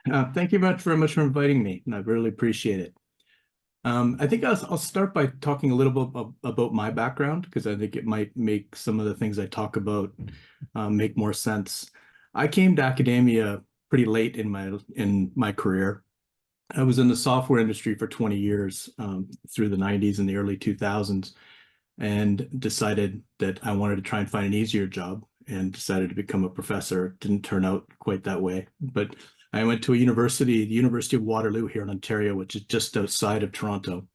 Thank you very much for inviting me, and I really appreciate it. I think I'll start by talking a little bit about my background because I think it might make some of the things I talk about make more sense. I came to academia pretty late in my career. I was in the software industry for 20 years through the 90s and the early 2000s, and decided that I wanted to try and find an easier job and decided to become a professor. It didn't turn out quite that way, but I went to a university, the University of Waterloo here in Ontario, which is just outside of Toronto.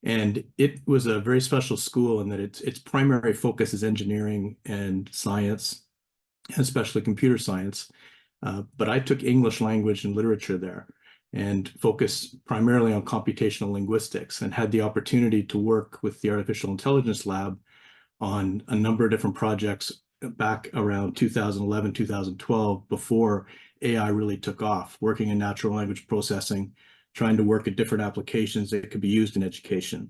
And it was a very special school in that its primary focus is engineering and science, especially computer science. But I took English language and literature there and focused primarily on computational linguistics and had the opportunity to work with the Artificial Intelligence Lab on a number of different projects back around 2011, 2012, before AI really took off, working in natural language processing, trying to work at different applications that could be used in education.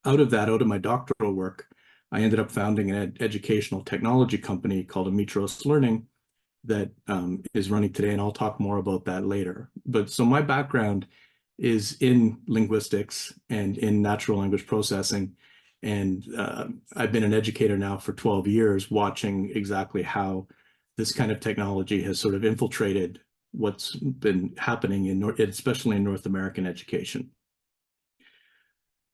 Out of my doctoral work, I ended up founding an educational technology company called Amitros Learning that is running today, and I'll talk more about that later. But so my background is in linguistics and in natural language processing, and I've been an educator now for 12 years, watching exactly how this kind of technology has sort of infiltrated what's been happening especially in North American education.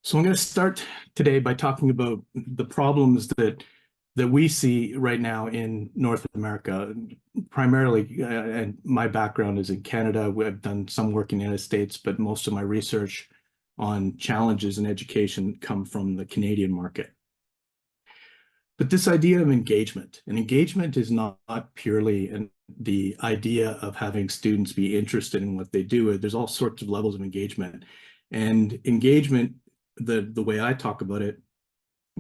So I'm going to start today by talking about the problems that we see right now in North America, primarily, and my background is in Canada. I've done some work in the United States, but most of my research on challenges in education come from the Canadian market. But this idea of engagement, and engagement is not purely the idea of having students be interested in what they do. There's all sorts of levels of engagement. And engagement, the way I talk about it,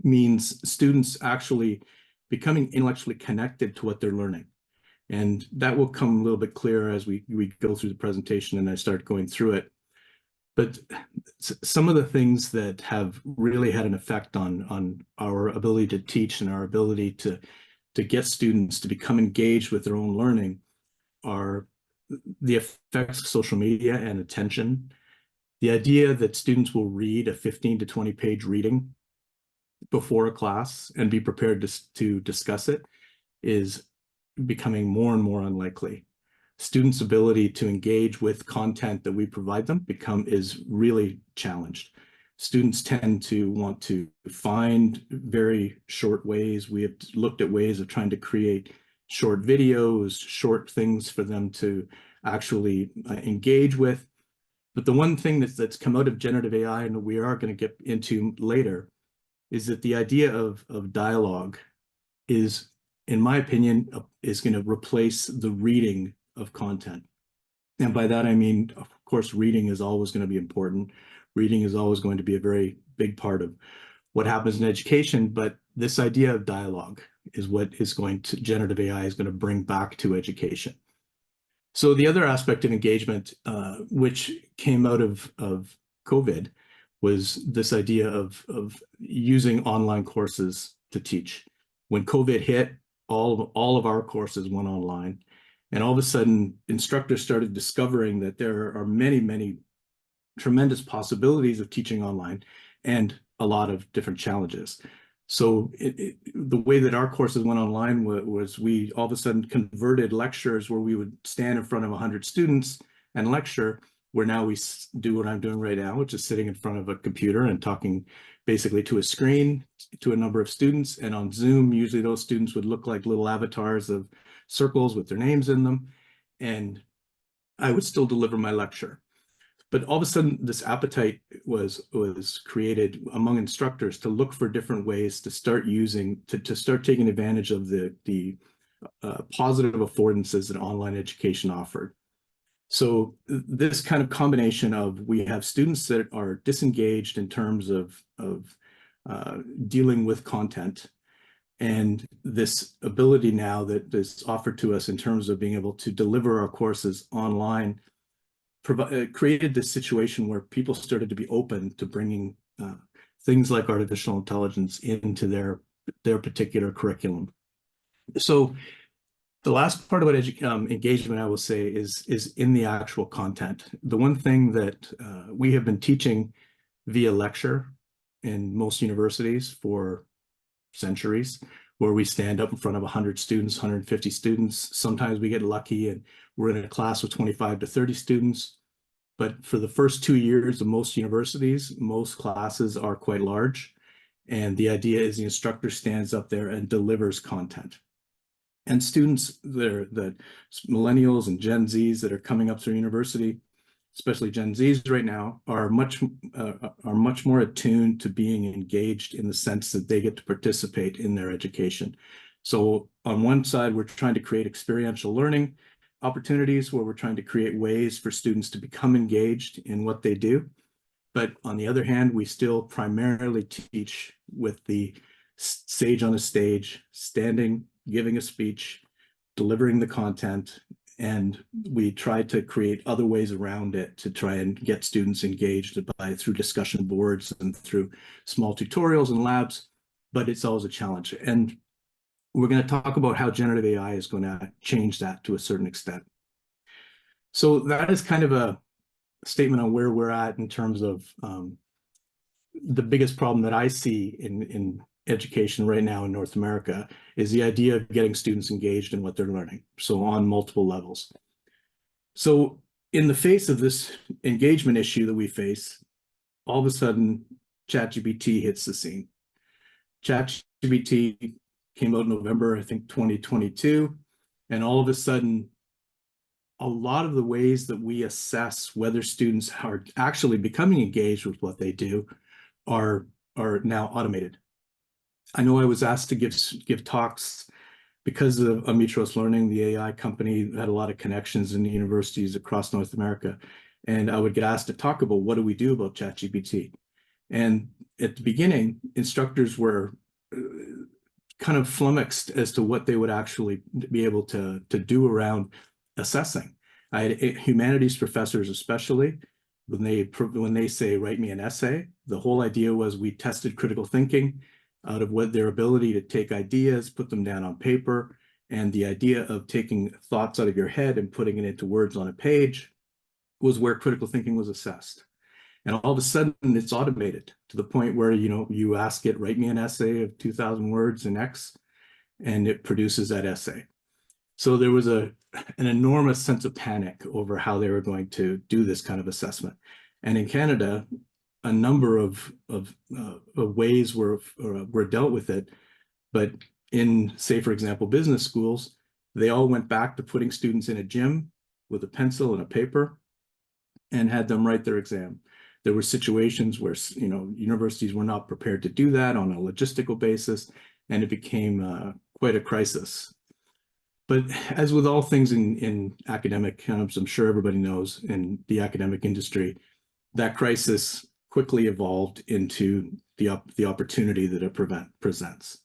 means students actually becoming intellectually connected to what they're learning. And that will come a little bit clearer as we go through the presentation and I start going through it. But some of the things that have really had an effect on our ability to teach and our ability to get students to become engaged with their own learning are the effects of social media and attention. The idea that students will read a 15 to 20 page reading before a class and be prepared to discuss it is becoming more and more unlikely. Students' ability to engage with content that we provide them is really challenged. Students tend to want to find very short ways. We have looked at ways of trying to create short videos, short things for them to actually engage with. But the one thing that's come out of generative AI, and we are going to get into later, is that the idea of dialogue is, in my opinion, is going to replace the reading of content. And by that, I mean, of course, reading is always going to be important. Reading is always going to be a very big part of what happens in education. But this idea of dialogue is what generative AI is going to bring back to education. So the other aspect of engagement, which came out of COVID, was this idea of using online courses to teach. When COVID hit, all of our courses went online. And all of a sudden, instructors started discovering that there are many, many tremendous possibilities of teaching online and a lot of different challenges. So the way that our courses went online was we all of a sudden converted lectures where we would stand in front of 100 students and lecture, where now we do what I'm doing right now, which is sitting in front of a computer and talking basically to a screen to a number of students. And on Zoom, usually those students would look like little avatars of circles with their names in them. And I would still deliver my lecture. But all of a sudden, this appetite was created among instructors to look for different ways to start taking advantage of the positive affordances that online education offered. So this kind of combination of, we have students that are disengaged in terms of dealing with content, and this ability now that is offered to us in terms of being able to deliver our courses online, created this situation where people started to be open to bringing things like artificial intelligence into their particular curriculum. So The last part about engagement, I will say, is in the actual content. The one thing that we have been teaching via lecture in most universities for centuries, where we stand up in front of 100 students, 150 students. Sometimes we get lucky and we're in a class with 25 to 30 students. But for the first 2 years of most universities, most classes are quite large. And the idea is the instructor stands up there and delivers content. And students, the millennials and Gen Zs that are coming up through university, especially Gen Zs right now, are much more attuned to being engaged in the sense that they get to participate in their education. So on one side, we're trying to create experiential learning opportunities where we're trying to create ways for students to become engaged in what they do. But on the other hand, we still primarily teach with the sage on a stage, standing, giving a speech, delivering the content, and we try to create other ways around it to try and get students engaged through discussion boards and through small tutorials and labs, but it's always a challenge. And we're going to talk about how generative AI is going to change that to a certain extent. So that is kind of a statement on where we're at in terms of the biggest problem that I see in education right now in North America is the idea of getting students engaged in what they're learning, so on multiple levels. So in the face of this engagement issue that we face, all of a sudden, ChatGPT hits the scene. ChatGPT came out in November, I think, 2022, and all of a sudden, a lot of the ways that we assess whether students are actually becoming engaged with what they do are now automated. I know I was asked to give talks because of Amitros Learning, the AI company, had a lot of connections in the universities across North America. And I would get asked to talk about what do we do about ChatGPT. And at the beginning, instructors were kind of flummoxed as to what they would actually be able to do around assessing. I had humanities professors, especially, when they say, write me an essay, the whole idea was we tested critical thinking out of what their ability to take ideas, put them down on paper, and the idea of taking thoughts out of your head and putting it into words on a page was where critical thinking was assessed. And all of a sudden it's automated to the point where, you ask it, write me an essay of 2,000 words in X, and it produces that essay. So there was an enormous sense of panic over how they were going to do this kind of assessment. And in Canada, a number of ways were dealt with it. But in, say, for example, business schools, they all went back to putting students in a gym with a pencil and a paper and had them write their exam. There were situations where, universities were not prepared to do that on a logistical basis, and it became quite a crisis. But as with all things in academic, I'm sure everybody knows in the academic industry, that crisis quickly evolved into the opportunity that it presents.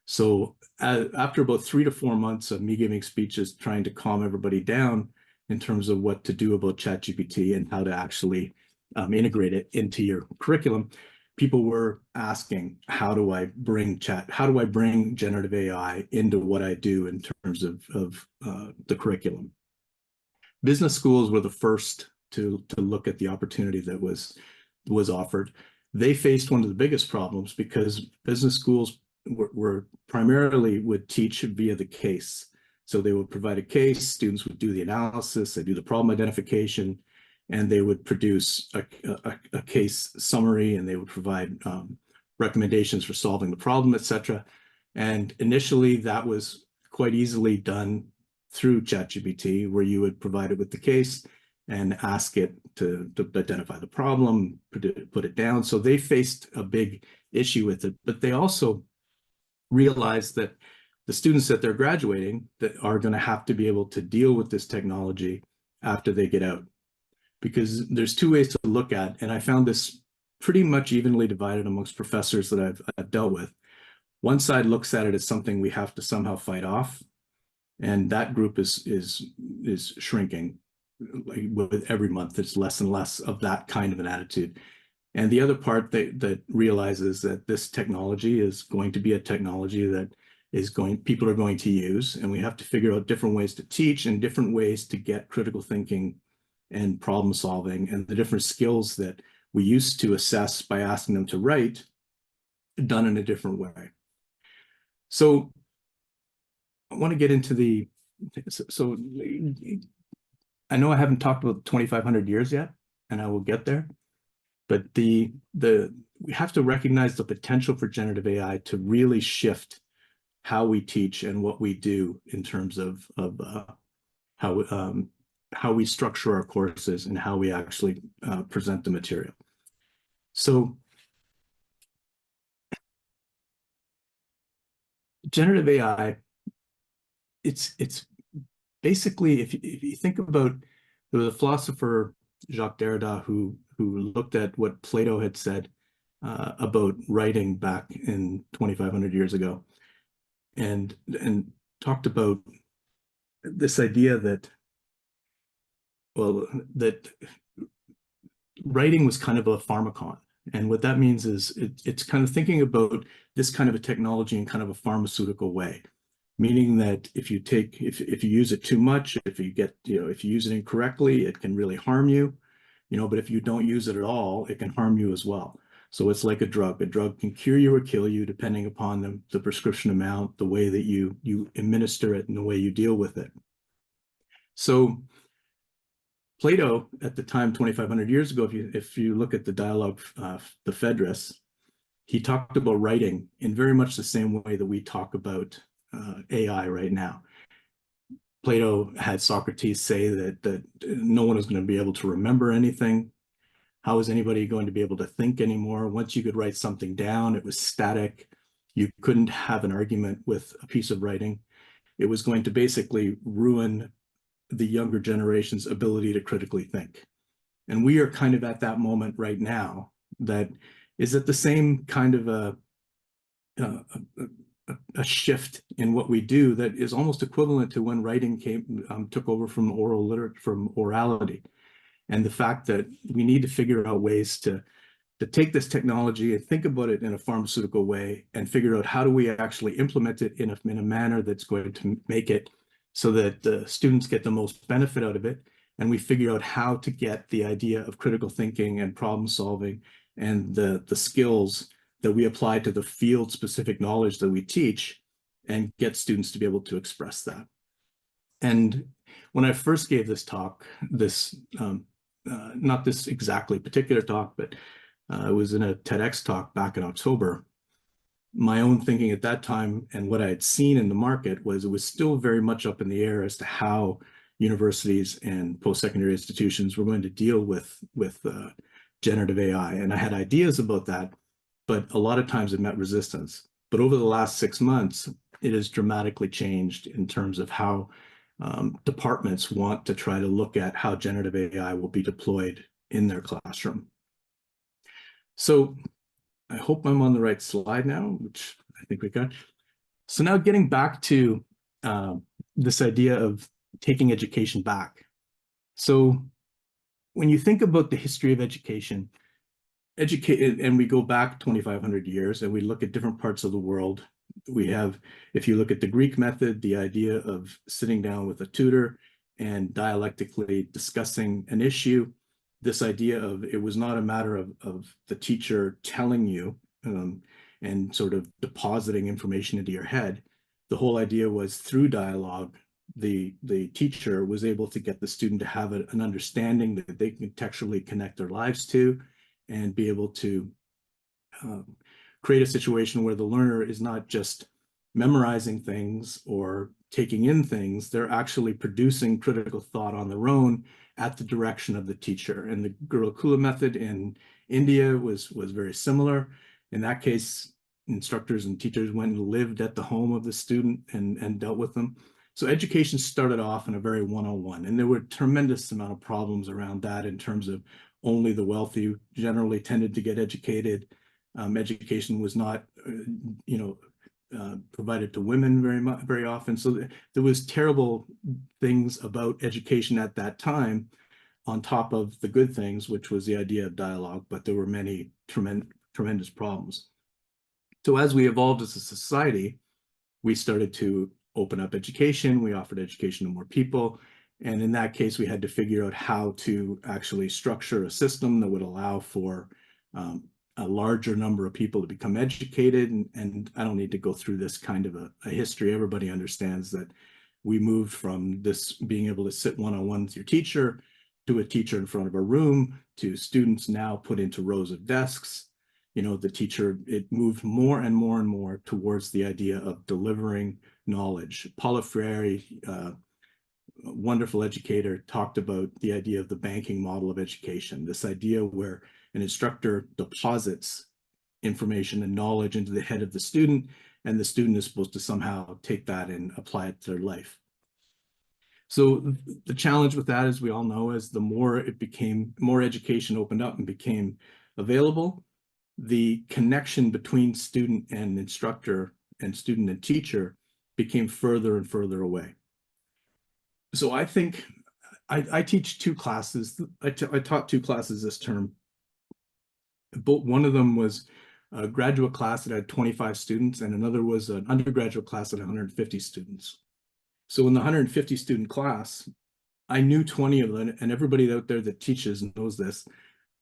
So after about 3 to 4 months of me giving speeches, trying to calm everybody down in terms of what to do about ChatGPT and how to actually integrate it into your curriculum, people were asking, how do I bring generative AI into what I do in terms of the curriculum? Business schools were the first to look at the opportunity that was offered. They faced one of the biggest problems because business schools were primarily would teach via the case. So they would provide a case, students would do the analysis, they do the problem identification, and they would produce a case summary, and they would provide recommendations for solving the problem, etc. And initially that was quite easily done through ChatGPT, where you would provide it with the case and ask it to identify the problem, put it down. So they faced a big issue with it, but they also realized that the students that they're graduating that are going to have to be able to deal with this technology after they get out. Because there's two ways to look at, and I found this pretty much evenly divided amongst professors that I've dealt with. One side looks at it as something we have to somehow fight off, and that group is shrinking. Like with every month, it's less and less of that kind of an attitude. And the other part that realizes that this technology is going to be a technology that people are going to use, and we have to figure out different ways to teach and different ways to get critical thinking and problem solving and the different skills that we used to assess by asking them to write done in a different way. So I want to get into so I know I haven't talked about 2,500 years yet, and I will get there, but we have to recognize the potential for generative AI to really shift how we teach and what we do in terms of how we structure our courses and how we actually present the material. So generative AI, it's basically, if you think about, there was a philosopher, Jacques Derrida, who looked at what Plato had said about writing back in 2,500 years ago, and talked about this idea that, well, that writing was kind of a pharmacon. And what that means is it's kind of thinking about this kind of a technology in kind of a pharmaceutical way, meaning that if you use it too much, if you use it incorrectly, it can really harm you, but if you don't use it at all, it can harm you as well. So it's like a drug. A drug can cure you or kill you depending upon the prescription amount, the way that you administer it, and the way you deal with it. So Plato, at the time, 2,500 years ago, if you look at the dialogue, the Phaedrus, he talked about writing in very much the same way that we talk about AI right now. Plato had Socrates say that no one is going to be able to remember anything. How is anybody going to be able to think anymore? Once you could write something down, it was static. You couldn't have an argument with a piece of writing. It was going to basically ruin the younger generation's ability to critically think. And we are kind of at that moment right now that is at the same kind of a shift in what we do that is almost equivalent to when writing took over from orality. And the fact that we need to figure out ways to take this technology and think about it in a pharmaceutical way and figure out how do we actually implement it in a manner that's going to make it so that the students get the most benefit out of it. And we figure out how to get the idea of critical thinking and problem solving and the skills that we apply to the field specific knowledge that we teach and get students to be able to express that. And when I first gave this talk, not this exactly particular talk, but it was in a TEDx talk back in October, my own thinking at that time and what I had seen in the market was it was still very much up in the air as to how universities and post-secondary institutions were going to deal with generative AI. And I had ideas about that, but a lot of times it met resistance. But over the last 6 months, it has dramatically changed in terms of how departments want to try to look at how generative AI will be deployed in their classroom. So I hope I'm on the right slide now, which I think we got. So now getting back to this idea of taking education back. So when you think about the history of education, and we go back 2,500 years and we look at different parts of the world, we have, if you look at the Greek method, the idea of sitting down with a tutor and dialectically discussing an issue. This idea of it was not a matter of the teacher telling you and sort of depositing information into your head. The whole idea was through dialogue, the teacher was able to get the student to have an understanding that they can contextually connect their lives to and be able to create a situation where the learner is not just memorizing things or taking in things, they're actually producing critical thought on their own at the direction of the teacher. And the Gurukula method in India was very similar. In that case, instructors and teachers went and lived at the home of the student and dealt with them. So education started off in a very one-on-one, and there were a tremendous amount of problems around that in terms of only the wealthy generally tended to get educated. Education was not, provided to women very often. So there was terrible things about education at that time on top of the good things, which was the idea of dialogue, but there were many tremendous problems. So as we evolved as a society, we started to open up education. We offered education to more people. And in that case, we had to figure out how to actually structure a system that would allow for a larger number of people to become educated. And I don't need to go through this kind of a history. Everybody understands that we moved from this being able to sit one-on-one with your teacher to a teacher in front of a room to students now put into rows of desks. The teacher, it moved more and more and more towards the idea of delivering knowledge. Paula Freire, wonderful educator, talked about the idea of the banking model of education, this idea where an instructor deposits information and knowledge into the head of the student, and the student is supposed to somehow take that and apply it to their life. So the challenge with that, as we all know, is the more education opened up and became available, the connection between student and instructor and student and teacher became further and further away. So I think I teach two classes. I taught two classes this term. But one of them was a graduate class that had 25 students, and another was an undergraduate class that had 150 students. So in the 150 student class, I knew 20 of them, and everybody out there that teaches knows this.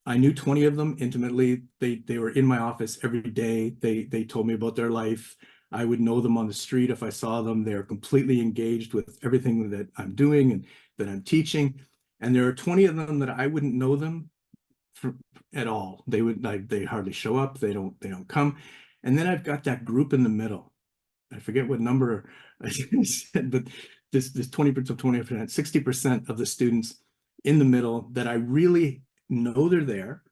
I knew 20 of them intimately. They were in my office every day. They told me about their life. I would know them on the street if I saw them. They're completely engaged with everything that I'm doing and that I'm teaching. And there are 20 of them that I wouldn't know them at all. They hardly show up. They don't come. And then I've got that group in the middle. I forget what number I said, but this 20% of 20%, 60% of the students in the middle that I really know they're there.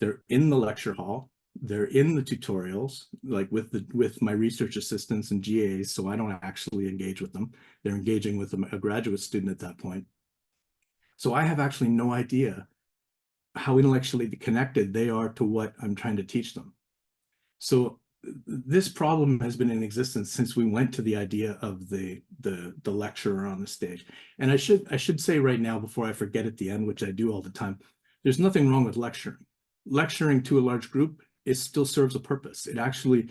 They're in the lecture hall. They're in the tutorials, like with my research assistants and GAs, so I don't actually engage with them. They're engaging with a graduate student at that point. So I have actually no idea how intellectually connected they are to what I'm trying to teach them. So this problem has been in existence since we went to the idea of the lecturer on the stage. And I should say right now, before I forget at the end, which I do all the time, there's nothing wrong with lecturing. Lecturing to a large group, it still serves a purpose. It actually,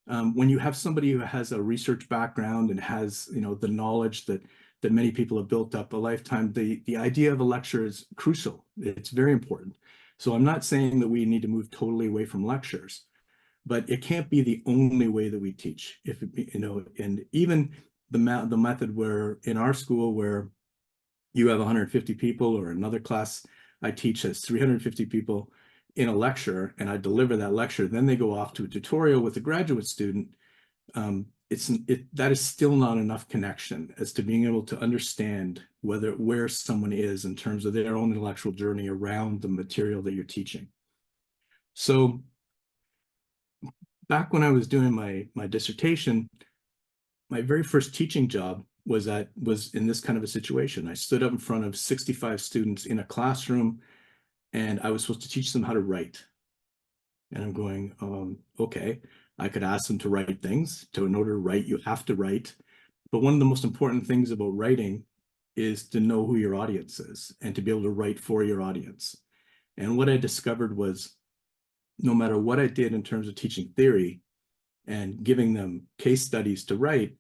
when you have somebody who has a research background and has the knowledge that many people have built up a lifetime, the idea of a lecture is crucial. It's very important. So I'm not saying that we need to move totally away from lectures, but it can't be the only way that we teach. If and even the method where in our school where you have 150 people, or another class I teach has 350 people in a lecture, and I deliver that lecture, then they go off to a tutorial with a graduate student. That is still not enough connection as to being able to understand where someone is in terms of their own intellectual journey around the material that you're teaching. So back when I was doing my dissertation, my very first teaching job was in this kind of a situation. I stood up in front of 65 students in a classroom, and I was supposed to teach them how to write. And I'm going, okay, I could ask them to write things. In order to write, you have to write. But one of the most important things about writing is to know who your audience is and to be able to write for your audience. And what I discovered was no matter what I did in terms of teaching theory and giving them case studies to write,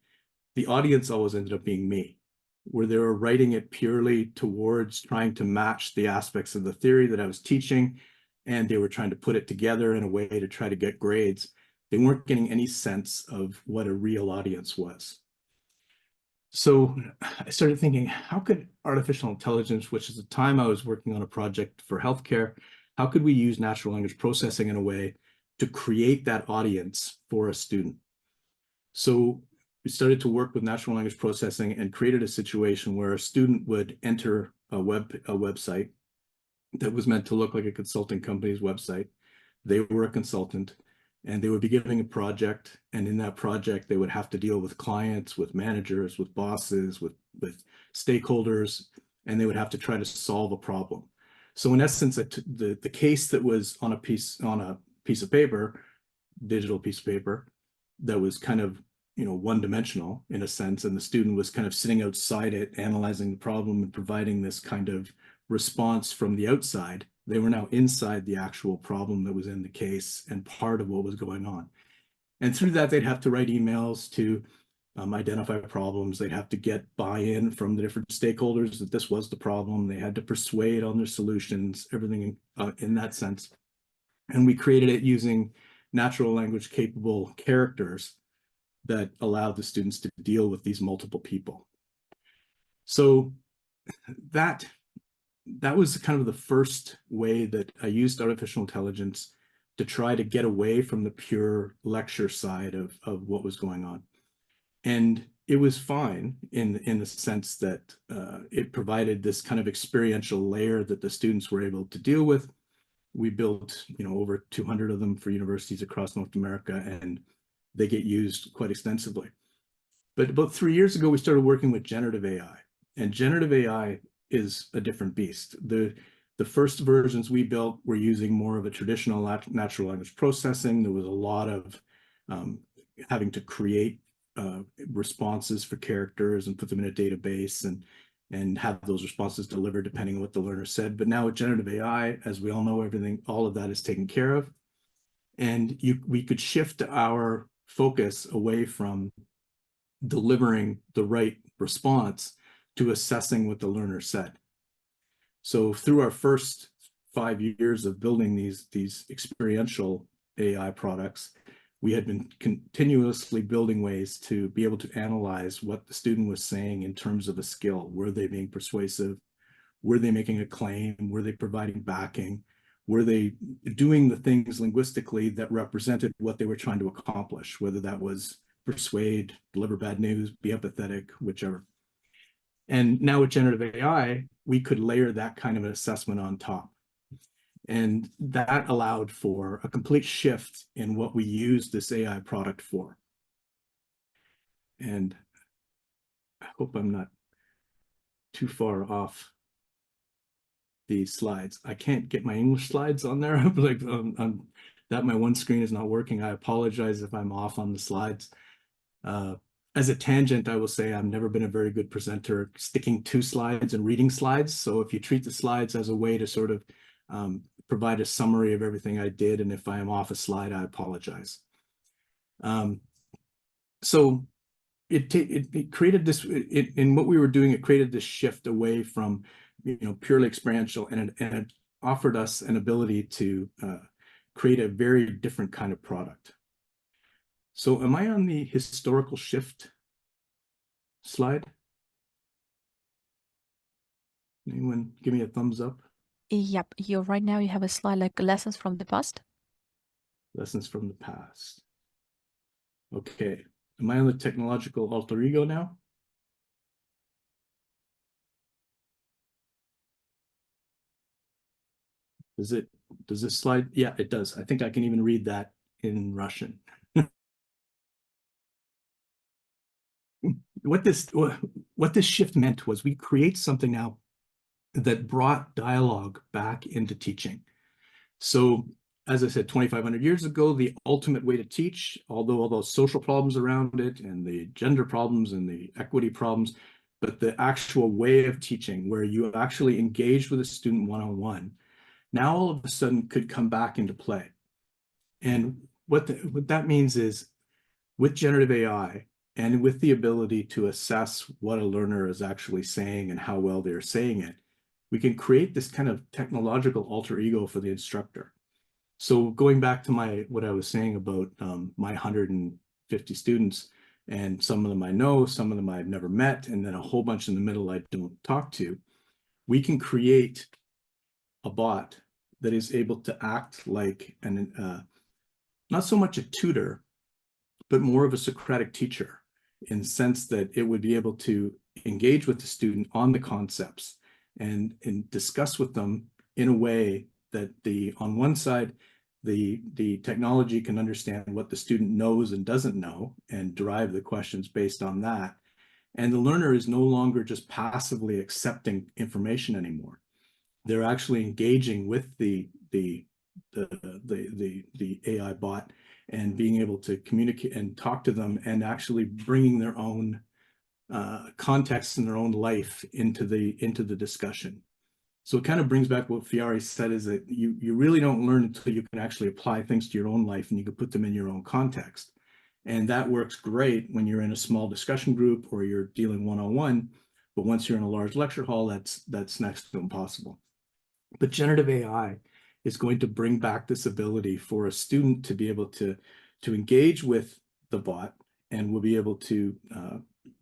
the audience always ended up being me, where they were writing it purely towards trying to match the aspects of the theory that I was teaching, and they were trying to put it together in a way to try to get grades. They weren't getting any sense of what a real audience was. So I started thinking, how could artificial intelligence, which at the time I was working on a project for healthcare, how could we use natural language processing in a way to create that audience for a student? So we started to work with natural language processing and created a situation where a student would enter a website that was meant to look like a consulting company's website. They were a consultant, and they would be giving a project, and in that project they would have to deal with clients, with managers, with bosses, with stakeholders, and they would have to try to solve a problem. So in essence, the case that was on a piece of paper, digital piece of paper, that was kind of one-dimensional in a sense, and the student was kind of sitting outside it, analyzing the problem and providing this kind of response from the outside. They were now inside the actual problem that was in the case and part of what was going on. And through that, they'd have to write emails to identify problems. They'd have to get buy-in from the different stakeholders that this was the problem. They had to persuade on their solutions, everything in that sense. And we created it using natural language capable characters that allowed the students to deal with these multiple people. So that was kind of the first way that I used artificial intelligence to try to get away from the pure lecture side of what was going on. And it was fine in the sense that it provided this kind of experiential layer that the students were able to deal with. We built, over 200 of them for universities across North America, and they get used quite extensively. But about 3 years ago, we started working with generative AI, and generative AI is a different beast. The first versions we built were using more of a traditional natural language processing. There was a lot of having to create responses for characters and put them in a database and have those responses delivered depending on what the learner said. But now with generative AI, as we all know, all of that is taken care of. And we could shift our focus away from delivering the right response to assessing what the learner said. So through our first 5 years of building these experiential AI products, we had been continuously building ways to be able to analyze what the student was saying in terms of a skill. Were they being persuasive? Were they making a claim? Were they providing backing? Were they doing the things linguistically that represented what they were trying to accomplish, whether that was persuade, deliver bad news, be empathetic, whichever. And now with generative AI, we could layer that kind of an assessment on top. And that allowed for a complete shift in what we use this AI product for. And I hope I'm not too far off the slides. I can't get my English slides on there. Like that my one screen is not working. I apologize if I'm off on the slides. As a tangent, I will say I've never been a very good presenter sticking to slides and reading slides. So if you treat the slides as a way to sort of provide a summary of everything I did, and if I am off a slide, I apologize. So it created this, in what we were doing, it created this shift away from purely experiential, and it offered us an ability to create a very different kind of product. So am I on the historical shift slide? Anyone give me a thumbs up? Yep, right now you have a slide like lessons from the past. Lessons from the past. Okay. Am I on the technological alter ego now? Does this slide? Yeah, it does. I think I can even read that in Russian. What this shift meant was we create something now that brought dialogue back into teaching. So as I said, 2,500 years ago, the ultimate way to teach, although all those social problems around it and the gender problems and the equity problems, but the actual way of teaching where you actually engaged with a student one-on-one, now all of a sudden could come back into play. And what that means is with generative AI and with the ability to assess what a learner is actually saying and how well they're saying it, we can create this kind of technological alter ego for the instructor. So going back to what I was saying about my 150 students, and some of them I know, some of them I've never met, and then a whole bunch in the middle I don't talk to, we can create a bot that is able to act like not so much a tutor, but more of a Socratic teacher, in the sense that it would be able to engage with the student on the concepts and discuss with them in a way that on one side, the technology can understand what the student knows and doesn't know and derive the questions based on that. And the learner is no longer just passively accepting information anymore. They're actually engaging with the AI bot and being able to communicate and talk to them, and actually bringing their own context in their own life into the discussion. So it kind of brings back what Fiore said, is that you really don't learn until you can actually apply things to your own life and you can put them in your own context. And that works great when you're in a small discussion group or you're dealing one-on-one. But once you're in a large lecture hall, that's next to impossible. But generative AI is going to bring back this ability for a student to be able to engage with the bot, and will be able to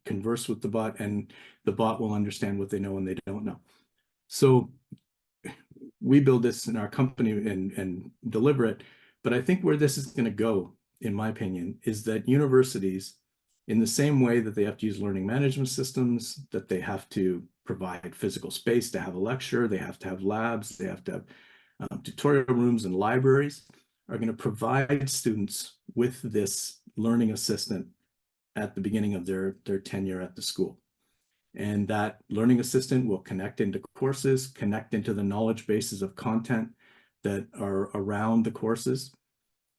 converse with the bot, and the bot will understand what they know and they don't know. So we build this in our company and deliver it. But I think where this is going to go, in my opinion, is that universities, in the same way that they have to use learning management systems, that they have to provide physical space to have a lecture, they have to have labs, they have to have tutorial rooms and libraries, are going to provide students with this learning assistant at the beginning of their tenure at the school. And that learning assistant will connect into courses, connect into the knowledge bases of content that are around the courses.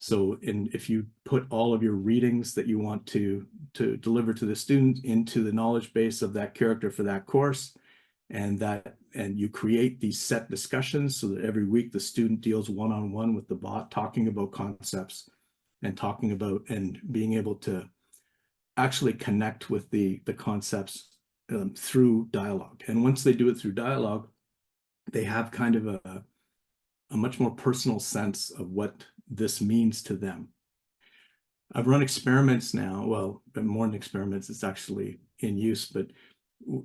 So if you put all of your readings that you want to deliver to the student into the knowledge base of that character for that course, and you create these set discussions so that every week the student deals one-on-one with the bot, talking about concepts and talking about and being able to actually connect with the concepts through dialogue. And once they do it through dialogue, they have kind of a much more personal sense of what this means to them. I've run experiments now, well, more than experiments, it's actually in use, but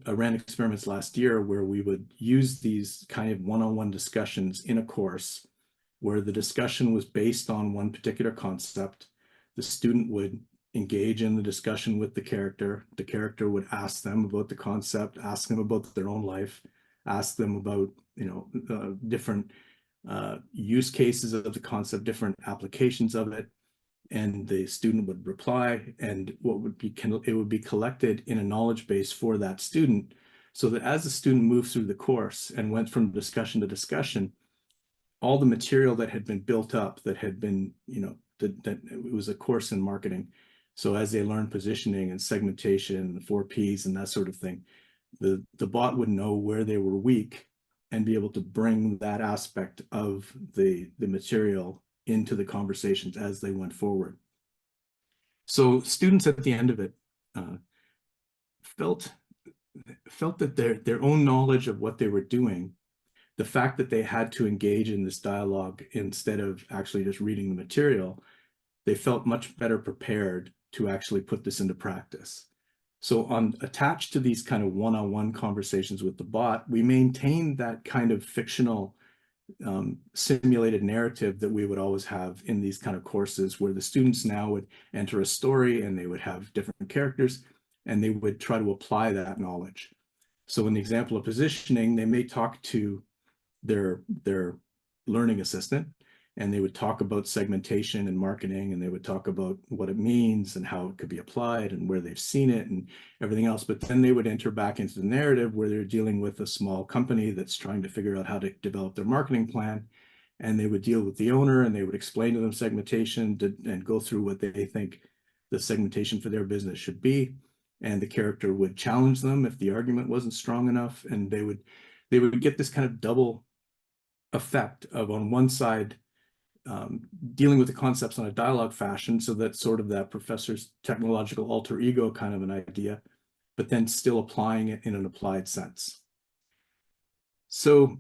I ran experiments last year where we would use these kind of one-on-one discussions in a course where the discussion was based on one particular concept. The student would engage in the discussion with the character. The character would ask them about the concept, ask them about their own life, ask them about, different use cases of the concept, different applications of it. And the student would reply, and it would be collected in a knowledge base for that student, so that as the student moved through the course and went from discussion to discussion, all the material that had been built up, that had been, that it was a course in marketing. So as they learned positioning and segmentation, the 4 Ps and that sort of thing, the bot would know where they were weak and be able to bring that aspect of the material into the conversations as they went forward. So students at the end of it felt that their own knowledge of what they were doing, the fact that they had to engage in this dialogue instead of actually just reading the material, they felt much better prepared to actually put this into practice. So attached to these kind of one-on-one conversations with the bot, we maintained that kind of fictional simulated narrative that we would always have in these kind of courses, where the students now would enter a story and they would have different characters and they would try to apply that knowledge. So in the example of positioning, they may talk to their learning assistant, and they would talk about segmentation and marketing, and they would talk about what it means and how it could be applied and where they've seen it and everything else. But then they would enter back into the narrative where they're dealing with a small company that's trying to figure out how to develop their marketing plan. And they would deal with the owner, and they would explain to them segmentation and go through what they think the segmentation for their business should be. And the character would challenge them if the argument wasn't strong enough. And they would get this kind of double effect of, on one side, dealing with the concepts on a dialogue fashion, so that's sort of that professor's technological alter ego kind of an idea, but then still applying it in an applied sense. So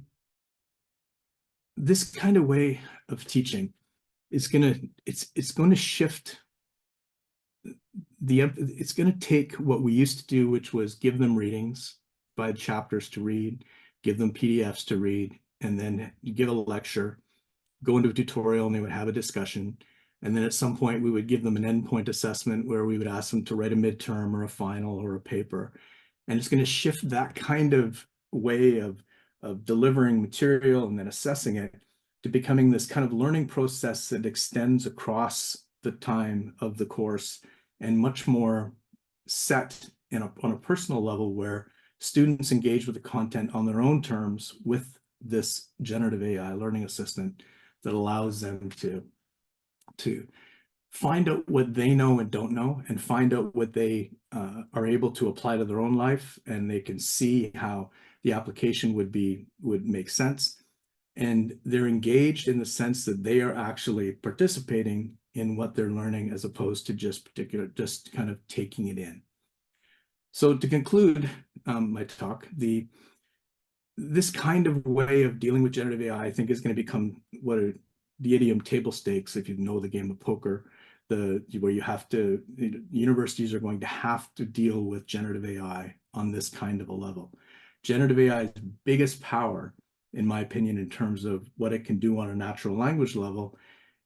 this kind of way of teaching is it's going to shift it's going to take what we used to do, which was give them readings, by chapters to read, give them PDFs to read, and then give a lecture, go into a tutorial, and they would have a discussion. And then at some point we would give them an endpoint assessment where we would ask them to write a midterm or a final or a paper. And it's going to shift that kind of way of delivering material and then assessing it to becoming this kind of learning process that extends across the time of the course, and much more set on a personal level, where students engage with the content on their own terms with this generative AI learning assistant that allows them to find out what they know and don't know, and find out what they are able to apply to their own life, and they can see how the application would make sense. And they're engaged in the sense that they are actually participating in what they're learning as opposed to just kind of taking it in. So to conclude my talk, this kind of way of dealing with generative AI, I think, is going to become what are the idiom table stakes, if you know the game of poker, where you have to, universities are going to have to deal with generative AI on this kind of a level. Generative AI's biggest power, in my opinion, in terms of what it can do on a natural language level,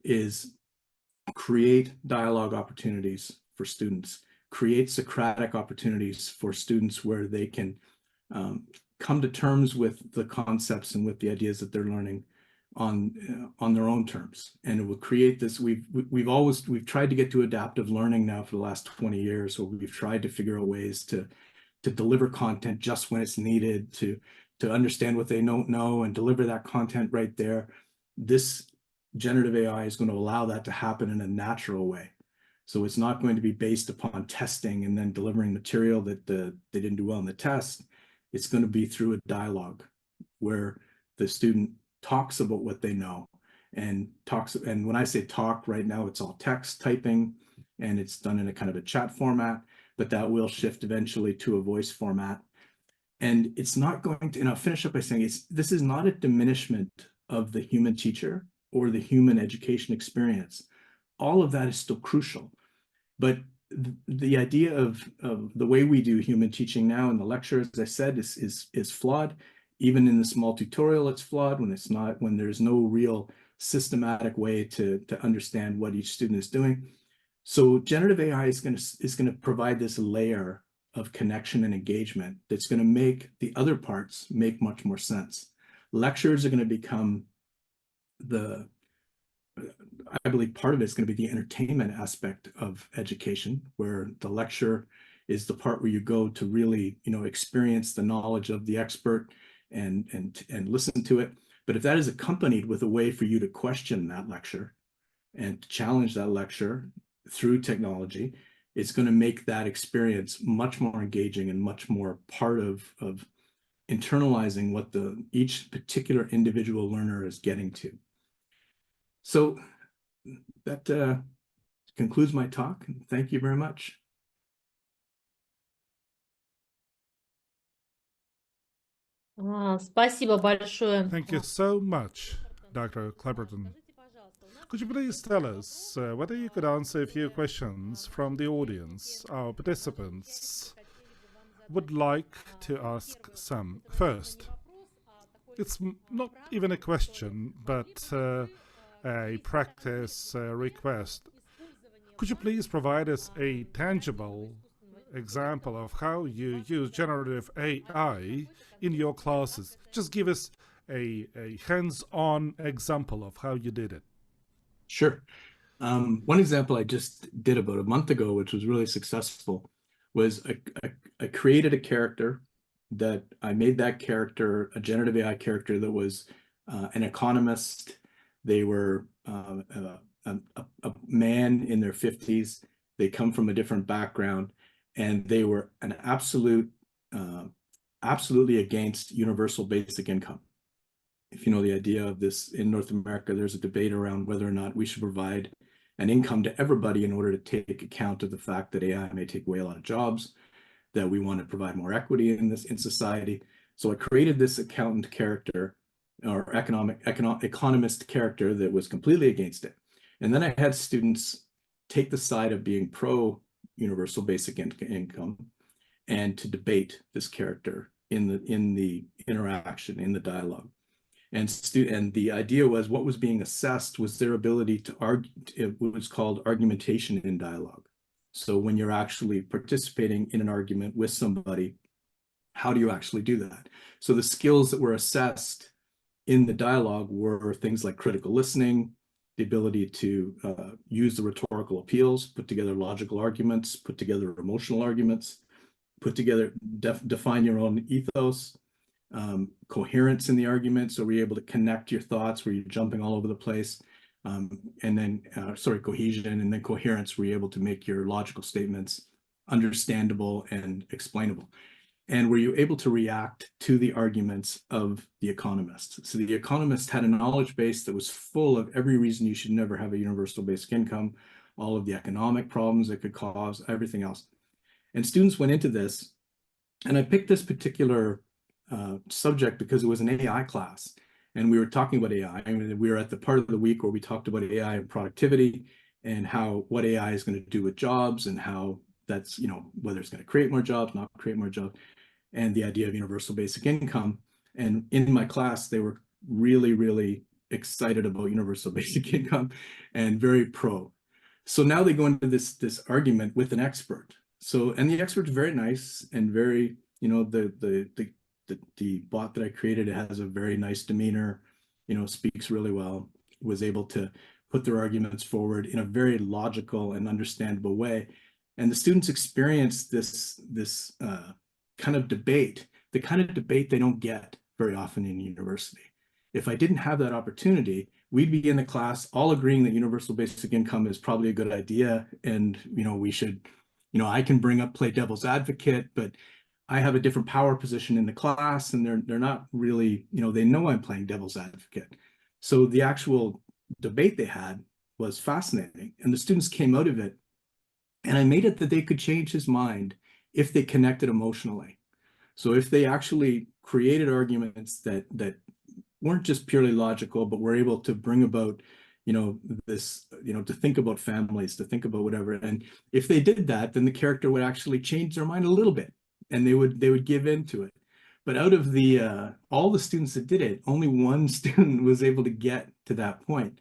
is create dialogue opportunities for students, create Socratic opportunities for students where they can come to terms with the concepts and with the ideas that they're learning on their own terms. And it will create this. We've tried to get to adaptive learning now for the last 20 years. So we've tried to figure out ways to deliver content just when it's needed, to understand what they don't know and deliver that content right there. This generative AI is going to allow that to happen in a natural way. So it's not going to be based upon testing and then delivering material that they didn't do well in the test. It's going to be through a dialogue where the student talks about what they know and talks. And when I say talk right now, it's all text typing and it's done in a kind of a chat format, but that will shift eventually to a voice format. And it's not going to, and I'll finish up by saying this is not a diminishment of the human teacher or the human education experience. All of that is still crucial. But the idea of the way we do human teaching now in the lecture, as I said, is flawed. Even in the small tutorial, it's flawed when there's no real systematic way to understand what each student is doing. So generative AI is going to provide this layer of connection and engagement that's going to make the other parts make much more sense. Lectures are going to become I believe part of it is going to be the entertainment aspect of education, where the lecture is the part where you go to really, experience the knowledge of the expert and listen to it. But if that is accompanied with a way for you to question that lecture and to challenge that lecture through technology, it's going to make that experience much more engaging and much more part of internalizing what each particular individual learner is getting to. So that concludes my talk. Thank you very much. Спасибо большое. Thank you so much, Dr. Clapperton. Could you please tell us whether you could answer a few questions from the audience? Our participants would like to ask some. First, it's not even a question, but a practice request. Could you please provide us a tangible example of how you use generative AI in your classes? Just give us a hands-on example of how you did it. Sure. One example I just did about a month ago, which was really successful, was I created a character that I made that character a generative AI character that was an economist. They were a man in their 50s. They come from a different background, and they were an absolutely against universal basic income. If you know the idea of this, in North America, there's a debate around whether or not we should provide an income to everybody in order to take account of the fact that AI may take away a lot of jobs, that we want to provide more equity in society. So I created this accountant character or economist character that was completely against it. And then I had students take the side of being pro universal basic income and to debate this character in the interaction, in the dialogue. And the idea was what was being assessed was their ability to argue, what was called argumentation in dialogue. So when you're actually participating in an argument with somebody, how do you actually do that? So the skills that were assessed in the dialogue were things like critical listening, the ability to use the rhetorical appeals, put together logical arguments, put together emotional arguments, define your own ethos, coherence in the argument. So were you able to connect your thoughts? Were you jumping all over the place? And then, cohesion, and then coherence. Were you able to make your logical statements understandable and explainable? And were you able to react to the arguments of the economists? So the economist had a knowledge base that was full of every reason you should never have a universal basic income, all of the economic problems it could cause, everything else. And students went into this, and I picked this particular subject because it was an AI class. And we were talking about AI. I mean, we were at the part of the week where we talked about AI and productivity and what AI is going to do with jobs and how that's, whether it's going to create more jobs, not create more jobs, and the idea of universal basic income. And in my class, they were really, really excited about universal basic income and very pro. So now they go into this argument with an expert. So, and the expert's very nice and very, the bot that I created, it has a very nice demeanor, speaks really well, was able to put their arguments forward in a very logical and understandable way. And the students experienced this kind of debate, the kind of debate they don't get very often in university. If I didn't have that opportunity, we'd be in the class all agreeing that universal basic income is probably a good idea. And, we should, I can play devil's advocate, but I have a different power position in the class, and they're not really, they know I'm playing devil's advocate. So the actual debate they had was fascinating, and the students came out of it, and I made it that they could change his mind if they connected emotionally. So if they actually created arguments that weren't just purely logical, but were able to bring about, to think about families, to think about whatever. And if they did that, then the character would actually change their mind a little bit, and they would give into it. But out of all the students that did it, only one student was able to get to that point.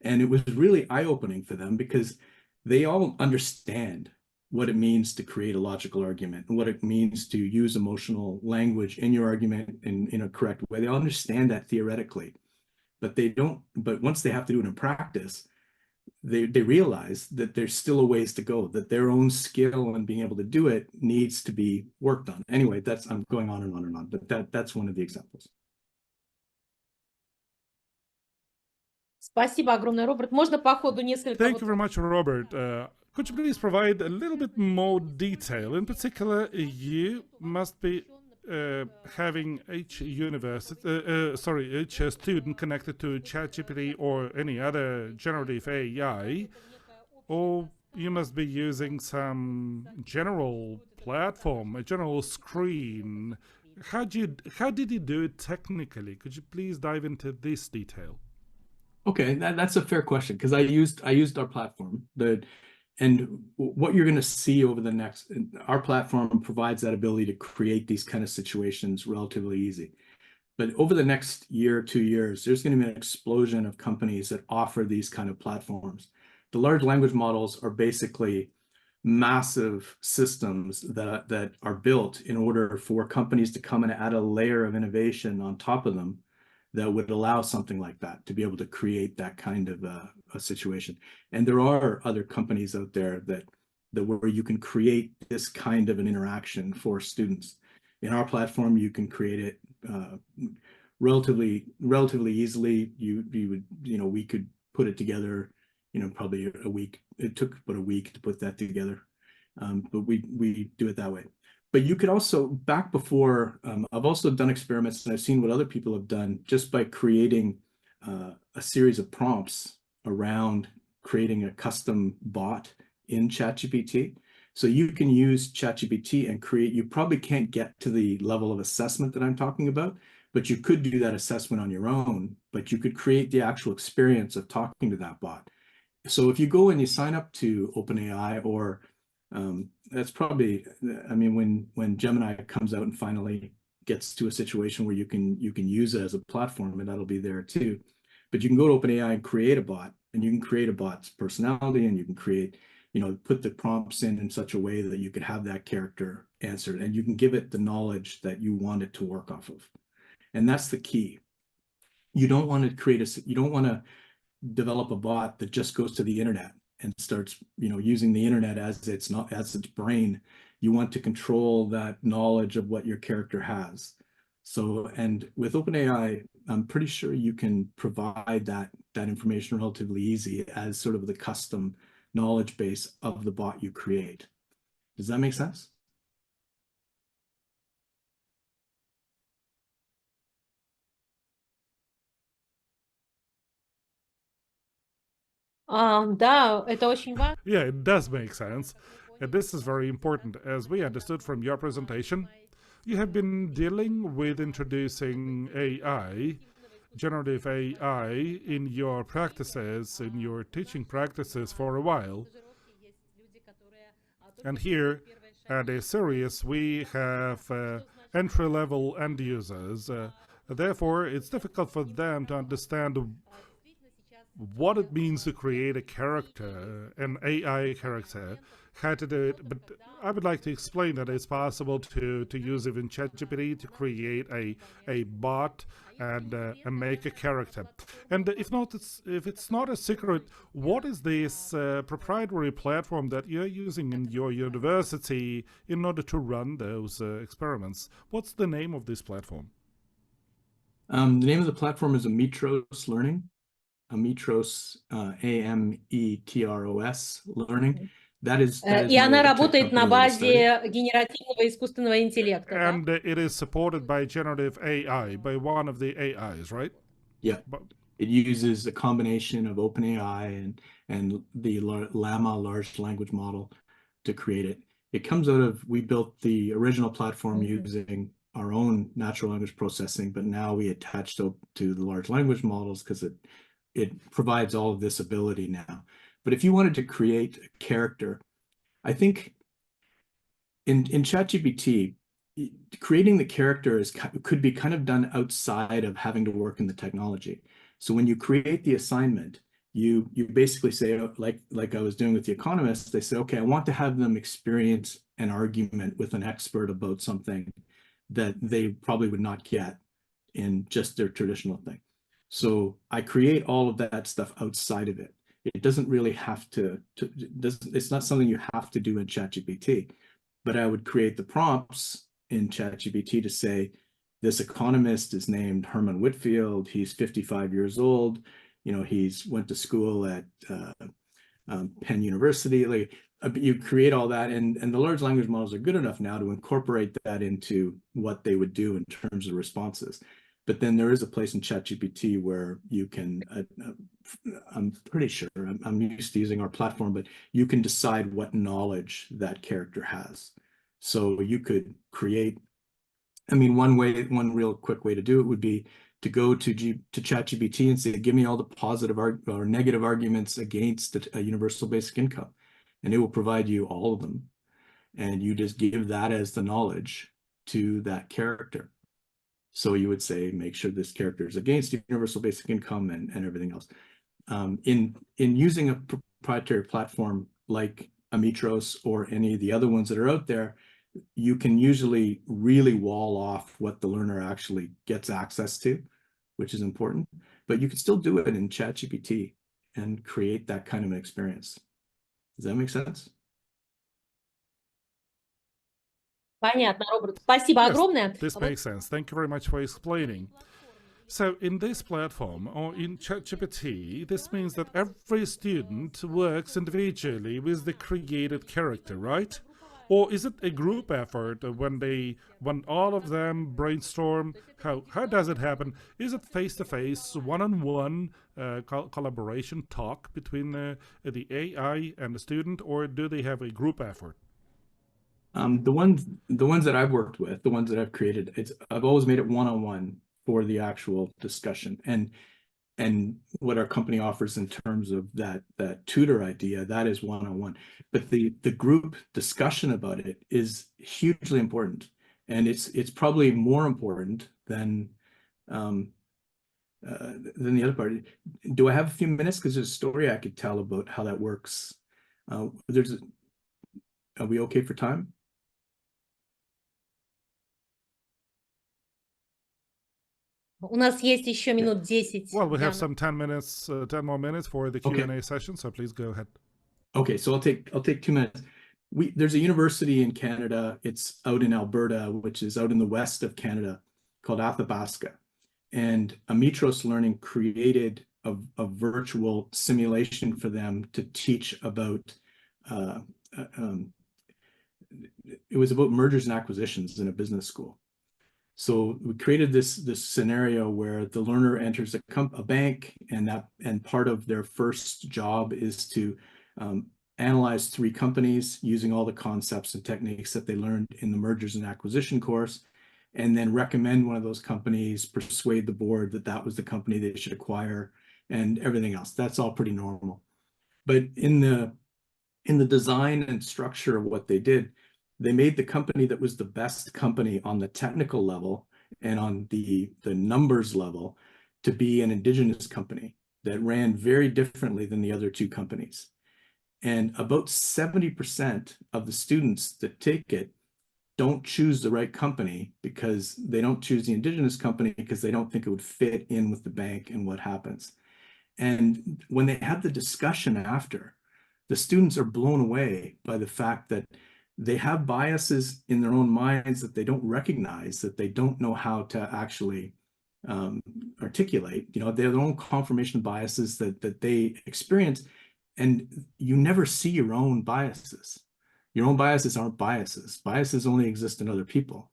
And it was really eye-opening for them, because they all understand what it means to create a logical argument and what it means to use emotional language in your argument in a correct way. They all understand that theoretically, but once they have to do it in practice, they realize that there's still a ways to go, that their own skill in being able to do it needs to be worked on. Anyway, I'm going on and on and on, but that's one of the examples. Спасибо огромное, Роберт. Можно по ходу несколько... Thank you very much, Robert. Could you please provide a little bit more detail? In particular, you must be having each student connected to ChatGPT or any other generative AI, or you must be using some general platform, a general screen. How did you do it technically? Could you please dive into this detail? Okay, that's a fair question, because I used our platform. And what you're going to see over our platform provides that ability to create these kind of situations relatively easy. But over the next year or 2 years, there's going to be an explosion of companies that offer these kind of platforms. The large language models are basically massive systems that are built in order for companies to come and add a layer of innovation on top of them that would allow something like that to be able to create that kind of a situation. And there are other companies out there that where you can create this kind of an interaction for students. In our platform, you can create it relatively easily. We could put it together, probably a week. It took about a week to put that together, but we do it that way. But you could also, back before, I've also done experiments, and I've seen what other people have done just by creating a series of prompts around creating a custom bot in ChatGPT. So you can use ChatGPT and you probably can't get to the level of assessment that I'm talking about, but you could do that assessment on your own, but you could create the actual experience of talking to that bot. So if you go and you sign up to OpenAI, or that's probably, I mean, when Gemini comes out and finally gets to a situation where you can use it as a platform, and that'll be there too. But you can go to OpenAI and create a bot, and you can create a bot's personality, and you can create, put the prompts in such a way that you could have that character answered, and you can give it the knowledge that you want it to work off of. And that's the key. You don't want to develop a bot that just goes to the internet and starts, using the internet as its brain. You want to control that knowledge of what your character has. So, and with OpenAI, I'm pretty sure you can provide that information relatively easy as sort of the custom knowledge base of the bot you create. Does that make sense? Да, это очень важно. Yeah, it does make sense. And this is very important. As we understood from your presentation, you have been dealing with introducing AI, generative AI, in your practices, in your teaching practices for a while. And here at a series, we have entry-level end users. Therefore, it's difficult for them to understand what it means to create a character, an AI character, how to do it. But I would like to explain that it's possible to use even ChatGPT to create a bot and make a character. And if it's not a secret, what is this proprietary platform that you're using in your university in order to run those experiments? What's the name of this platform? The name of the platform is Ametros Learning. Ametros, AMETROS Learning. That is И my она ed tech работает на company that I started. базе генеративного искусственного интеллекта, да? And it is supported by generative AI, by one of the AIs, right? Yeah. It uses a combination of OpenAI and the Llama large language model to create it. It comes out of, we built the original platform using our own natural language processing, but now we attach to the large language models because it provides all of this ability now. But if you wanted to create a character, I think in ChatGPT, creating the character could be kind of done outside of having to work in the technology. So when you create the assignment, you basically say, like I was doing with the economists, they say, okay, I want to have them experience an argument with an expert about something that they probably would not get in just their traditional thing. So I create all of that stuff outside of it. It doesn't really have it's not something you have to do in ChatGPT, but I would create the prompts in ChatGPT to say, this economist is named Herman Whitfield. He's 55 years old. You know, he's went to school at Penn University. Like you create all that, and the large language models are good enough now to incorporate that into what they would do in terms of responses. But then there is a place in ChatGPT where you can, I'm pretty sure, I'm used to using our platform, but you can decide what knowledge that character has. So you could create, I mean, one real quick way to do it would be to go to ChatGPT and say, give me all the positive or negative arguments against a universal basic income. And it will provide you all of them. And you just give that as the knowledge to that character. So you would say, make sure this character is against universal basic income and everything else. In using a proprietary platform like Ametros or any of the other ones that are out there, you can usually really wall off what the learner actually gets access to, which is important. But you can still do it in ChatGPT and create that kind of an experience. Does that make sense? Понятно, Роберт. Спасибо огромное. This makes sense. Thank you very much for explaining. So in this platform or in ChatGPT, this means that every student works individually with the created character, right? Or is it a group effort when all of them brainstorm? How does it happen? Is it face-to-face, one-on-one collaboration talk between the AI and the student, or do they have a group effort? The ones that I've worked with, the ones that I've created, I've always made it one-on-one for the actual discussion. And what our company offers in terms of that tutor idea, that is one-on-one. But the group discussion about it is hugely important. And it's probably more important than the other part. Do I have a few minutes? Because there's a story I could tell about how that works. Are we okay for time? У нас есть еще минут 10. Well, we have some 10 more minutes for the Q&A session, so please go ahead. Okay, so I'll take 2 minutes. There's a university in Canada. It's out in Alberta, which is out in the west of Canada, called Athabasca. And Ametros Learning created a virtual simulation for them to teach about, it was about mergers and acquisitions in a business school. So we created this scenario where the learner enters a bank, and part of their first job is to analyze 3 companies using all the concepts and techniques that they learned in the mergers and acquisition course, and then recommend one of those companies, persuade the board that that was the company they should acquire, and everything else. That's all pretty normal. But in the design and structure of what they did, they made the company that was the best company on the technical level and on the numbers level to be an indigenous company that ran very differently than the other 2 companies. And about 70% of the students that take it don't choose the right company because they don't choose the indigenous company because they don't think it would fit in with the bank and what happens. And when they have the discussion after, the students are blown away by the fact that they have biases in their own minds that they don't recognize, that they don't know how to actually articulate. You know, they're their own confirmation biases that they experience, and you never see your own biases. Your own biases aren't biases. Biases only exist in other people.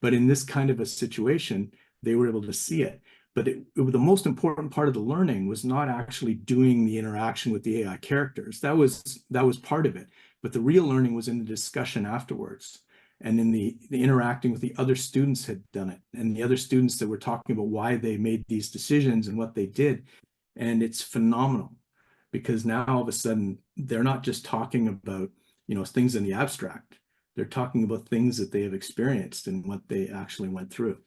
But in this kind of a situation, they were able to see it. But the most important part of the learning was not actually doing the interaction with the AI characters. That was part of it. But the real learning was in the discussion afterwards, and in the interacting with the other students had done it, and the other students that were talking about why they made these decisions and what they did. And it's phenomenal, because now all of a sudden they're not just talking about, you know, things in the abstract. They're talking about things that they have experienced and what they actually went through.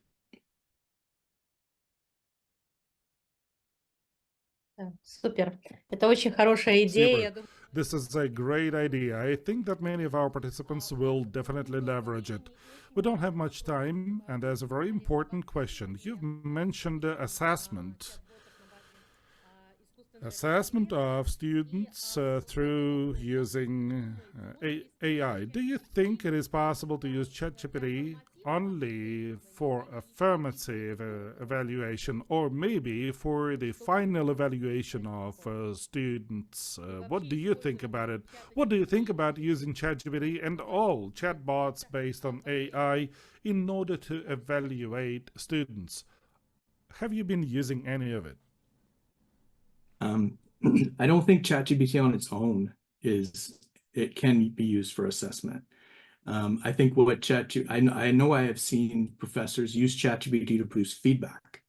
Да, супер. Это очень хорошая идея. Я Super. думаю, This is a great idea. I think that many of our participants will definitely leverage it. We don't have much time, and there's a very important question. You've mentioned assessment. Assessment of students through using AI. Do you think it is possible to use ChatGPT only for affirmative evaluation, or maybe for the final evaluation of students? What do you think about it? What do you think about using ChatGPT and all chatbots based on AI in order to evaluate students? Have you been using any of it? I don't think ChatGPT on its own can be used for assessment. I think what I know I have seen professors use ChatGPT to produce feedback,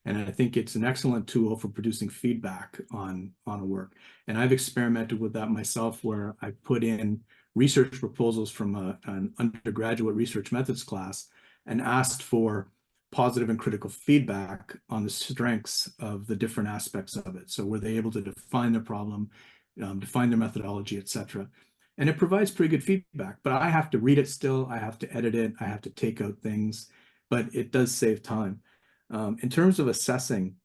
and I think it's an excellent tool for producing feedback on a work. And I've experimented with that myself, where I put in research proposals from an undergraduate research methods class and asked for positive and critical feedback on the strengths of the different aspects of it. So were they able to define their problem, define their methodology, etc. And it provides pretty good feedback, but I have to read it still. I have to edit it. I have to take out things, but it does save time. In terms of assessing,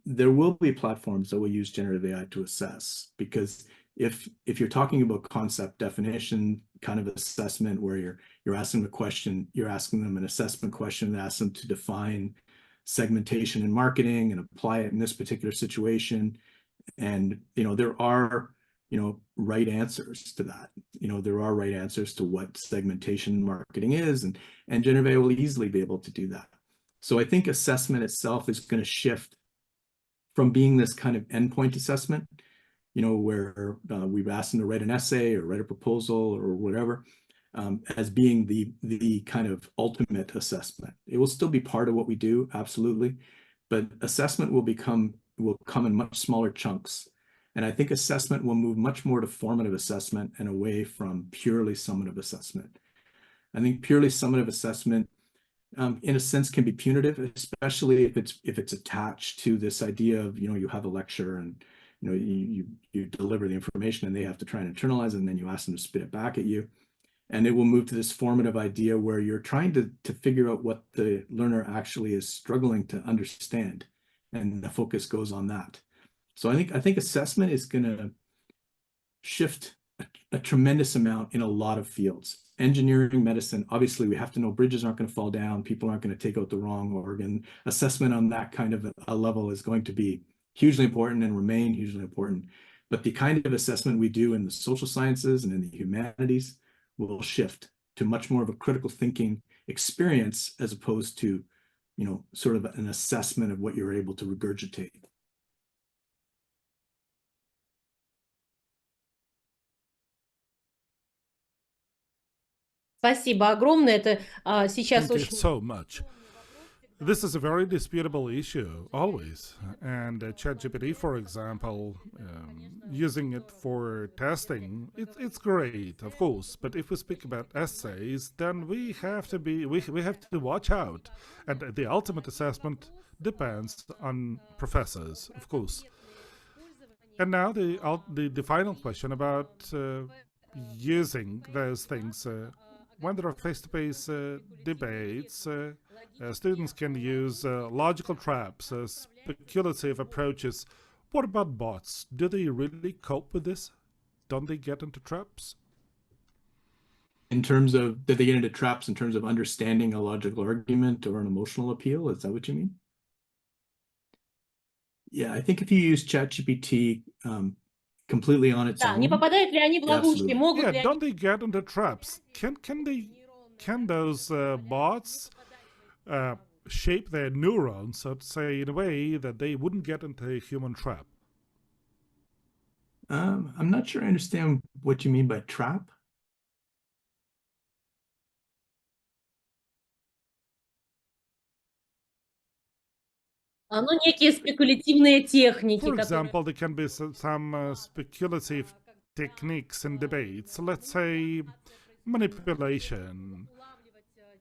there will be platforms that will use generative AI to assess, because if you're talking about concept definition kind of assessment, where you're asking them a question, you're asking them an assessment question that asks them to define segmentation in marketing and apply it in this particular situation. And, you know, there are, you know, right answers to that. You know, there are right answers to what segmentation marketing is, and generative AI will easily be able to do that. So I think assessment itself is going to shift from being this kind of endpoint assessment, you know, where we've asked them to write an essay or write a proposal or whatever, as being the kind of ultimate assessment. It will still be part of what we do, absolutely, but assessment will come in much smaller chunks. And I think assessment will move much more to formative assessment and away from purely summative assessment. I think purely summative assessment, in a sense, can be punitive, especially if it's attached to this idea of, you know, you have a lecture and, you know, you deliver the information and they have to try and internalize it, and then you ask them to spit it back at you. And it will move to this formative idea where you're trying to figure out what the learner actually is struggling to understand, and the focus goes on that. So I think assessment is going to shift a tremendous amount in a lot of fields. Engineering, medicine, obviously we have to know bridges aren't going to fall down, people aren't going to take out the wrong organ. Assessment on that kind of a level is going to be hugely important and remain hugely important. But the kind of assessment we do in the social sciences and in the humanities will shift to much more of a critical thinking experience, as opposed to sort of an assessment of what you're able to regurgitate. Спасибо огромное. Это сейчас Thank you очень... so much. This is a very disputable issue, always. And ChatGPT, for example, using it for testing, it's great, of course. But if we speak about essays, then we have to watch out. And the ultimate assessment depends on professors, of course. And now the final question about using those things. When there are face-to-face debates, students can use logical traps, speculative approaches. What about bots? Do they really cope with this? Don't they get into traps? In terms of, did they get into traps in terms of understanding a logical argument or an emotional appeal? Is that what you mean? Yeah, I think if you use ChatGPT completely on its Да, не own, попадают ли они в ловушки? absolutely. Могут Yeah, ли don't они... they get into traps? Can those bots shape their neurons, so to say, in a way that they wouldn't get into a human trap? I'm not sure I understand what you mean by trap. Ну, некие спекулятивные техники, For которые... example, there can be some speculative techniques in debates, let's say manipulation.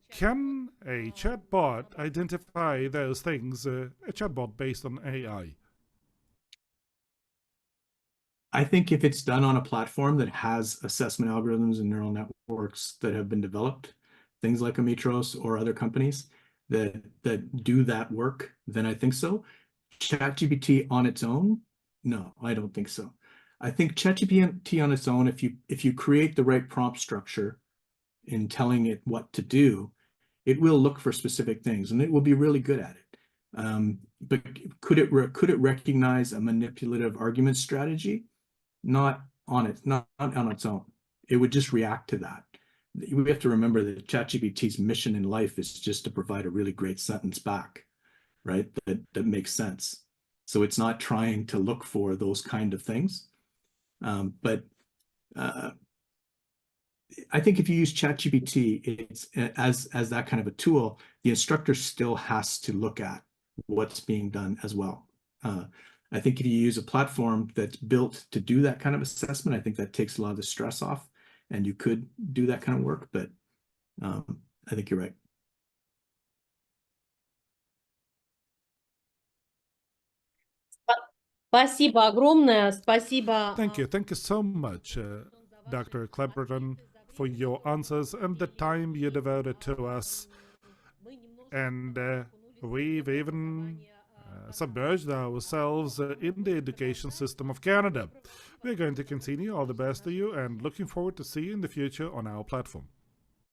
Can a chatbot identify those things, a chatbot based on AI? I think if it's done on a platform that has assessment algorithms and neural networks that have been developed, things like Amitros or other companies that do that work, then I think so. ChatGPT on its own, no, I don't think so. I think ChatGPT on its own, if you create the right prompt structure in telling it what to do, it will look for specific things and it will be really good at it. But could it recognize a manipulative argument strategy? Not on its own. It would just react to that. We have to remember that ChatGPT's mission in life is just to provide a really great sentence back, right? That makes sense. So it's not trying to look for those kind of things. But I think if you use ChatGPT, it's as that kind of a tool, the instructor still has to look at what's being done as well. I think if you use a platform that's built to do that kind of assessment, I think that takes a lot of the stress off and you could do that kind of work, but I think you're right. Спасибо огромное, спасибо. Thank you so much, Dr. Clapperton, for your answers and the time you devoted to us. And we've even submerged ourselves in the education system of Canada. We're going to continue. All the best to you and looking forward to see you in the future on our platform.